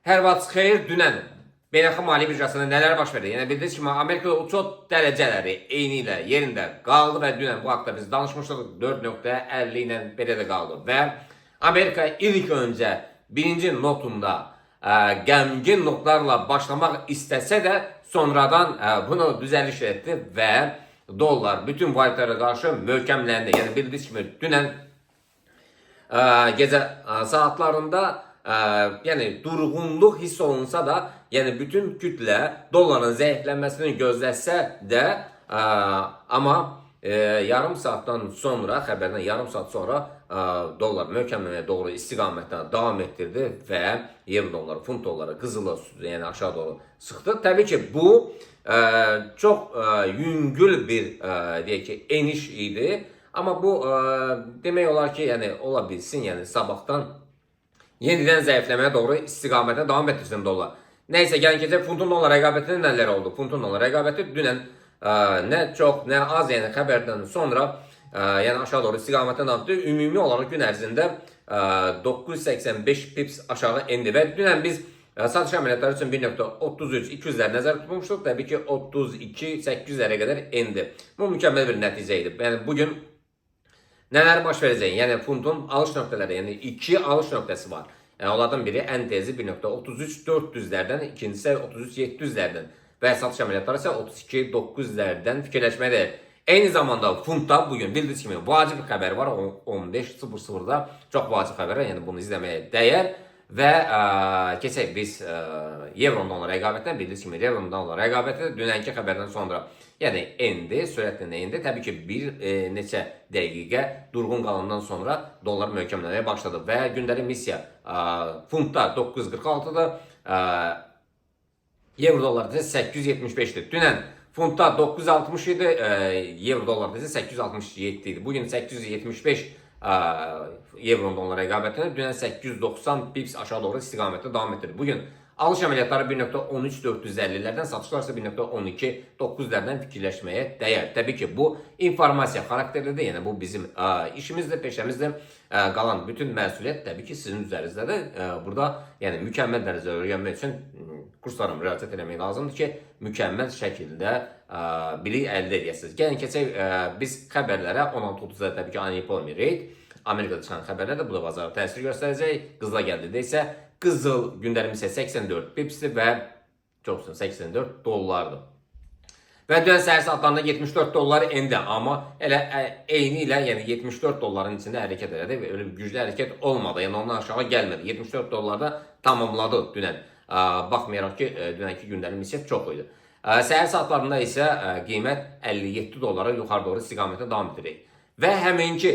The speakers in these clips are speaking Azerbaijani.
Hər vaxt xeyir, dünən beynəlxalq maliyyə birjasında nələr baş verdi? Yəni bildiyiniz kimi Amerikada uçot dərəcələri eyni ilə yerində qaldı və dünən bu haqda biz danışmışdıq. 4.50 ilə belə də qaldı və Amerika ilk öncə birinci notunda qəmgin notlarla başlamaq istəsə də sonradan bunu düzəliş etdi və dollar bütün valyutalara qarşı möhkəmləndi. Yəni bildiyiniz kimi dünən gecə saatlarında yəni durğunluq hiss olunsa da, yəni bütün kütlə dolların zəiflənməsini gözləsə də, amma yarım saatdan sonra, xəbərdən yarım saat sonra dollar möhkəmləməyə doğru istiqamətdən davam etdirdi və euro dolları, funt dolları, qızılı yəni aşağı doğru sıxdı. Təbii ki, bu çox yüngül bir deyək ki, eniş idi. Amma bu demək olar ki, yəni ola bilsin, yəni sabahdan yenidən zəifləməyə doğru istiqamətə davam etdirsin dollar. Nəysə, gəlin keçək funtun dollar rəqabətində nələr oldu? Funtun dollar rəqabəti dünən nə çox, nə az, yəni xəbərdən sonra yəni aşağı doğru istiqamətdən davam etdi. Ümumi olaraq gün ərzində 985 pips aşağı endi və dünən biz satış əməliyyatları üçün 1.33-200'lər nəzərdə tutmuşduq. Təbii ki, 32-800'lərə qədər endi. Bu mükəmməl bir nəticə idi. Yəni bugün nələr baş verəcək? Yəni funtun alış nöqtələri, yəni iki alış nöqtəsi var. Yəni onlardan biri ən tezi 1.33-400'lərdən, ikincisi 33-700'lərdən və satış əməliyyatları isə 32-900'lərdən fikirləşməkdir. Eyni zamanda funtda bugün bildiyiniz kimi vacib xəbər var 15:00-da. Çox vacib xəbər, yəni bunu izləməyə dəyər. Və keçək biz euro dollar rəqabətinə. Bildiyiniz kimi euro dollar rəqabəti dünənki xəbərdən sonra yəni endi, sürətlə endi. Təbii ki, bir neçə dəqiqə durğun qalandan sonra dollar möhkəmlənməyə başladı və gündəlik missiya funtda 9.46'dır, euro dollarda isə 875'dir. Dünən funtda 960 idi, euro dollarda isə 867 idi. Bugün 875 euro dollar rəqabətində, dünən 890 pips aşağı doğru istiqamətdə davam etdirdi. Bugün alış əməliyyatları 1.13-450'lərdən, satışlar isə 1.12-900'lərdən fikirləşməyə dəyər. Təbii ki, bu informasiya xarakterlidir, yəni bu bizim işimizdir, peşəmizdir. Qalan bütün məsuliyyət təbii ki, sizin üzərinizdə. Burada yəni mükəmməl dərəcədə öyrənmək üçün kurslara müraciət etmək lazımdır ki, mükəmməl şəkildə bilik əldə edəsiniz. Gəlin keçək biz xəbərlərə. 16:30'da təbii ki, unemployment rate, Amerikada çıxan xəbərlər də bu da bazara təsir göstərəcək. Qızıla gəldidə isə qızıl gündəlik isə 84 pipsdir və çoxsun 84 dollardır. Və dünən səhər saatlarında 74 dollar endi, amma elə eyni ilə yəni 74 dolların içində hərəkət elədi və öyle bir güclü hərəkət olmadı. Yəni ondan aşağı gəlmədi. 74 dollarda tamamladı dünən. Baxmayaraq ki, dünənki gündəlik missiya çox idi. Səhər saatlarında isə qiymət 57 dollara yuxarı doğru istiqamətə davam edirik. Və həminki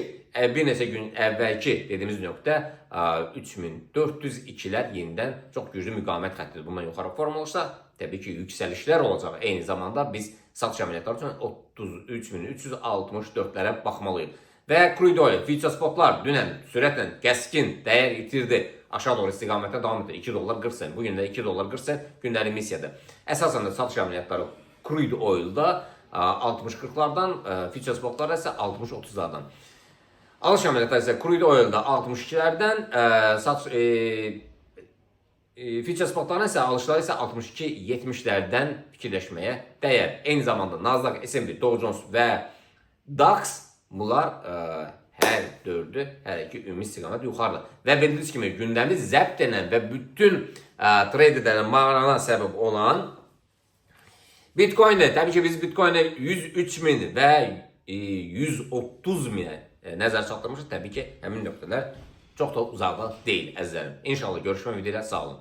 bir neçə gün əvvəlki dediyimiz nöqtə 3402'lər yenidən çox güclü müqavimət xəttidir. Bundan yuxarı formalaşsa, təbii ki, yüksəlişlər olacaq. Eyni zamanda biz satış əməliyyatları üçün 33.364'lərə baxmalıyıq. Və crude oil, future spotlar dünən sürətlə qəskin dəyər itirdi. Aşağı doğru istiqamətə davam edir. 2 dollar 40 cent. Bugün də 2 dollar 40 cent gündəlik missiyada. Əsasən də satış əməliyyatları crude oil'da 60-40'lardan, future spotlarda isə 60-30'lardan. Alış əməliyyatları isə crude oil'da 62'lərdən, future spotlarına isə alışları isə 62-70'lərdən fikirləşməyə dəyər. Eyni zamanda Nasdaq, S&P, Dow Jones və DAX bunlar hər dördü, hər iki ümumi istiqamət yuxarıda. Və bildiyiniz kimi gündəmiz zəbt edilən və bütün traderlərin marağına səbəb olan Bitcoin'də, təbii ki, biz Bitcoin'ə 103.000 və 130.000'ə nəzər çatdırmışıq. Təbii ki, həmin nöqtələr çox da uzaqda deyil əzizlərim. İnşallah görüşmək ümidi ilə sağ olun.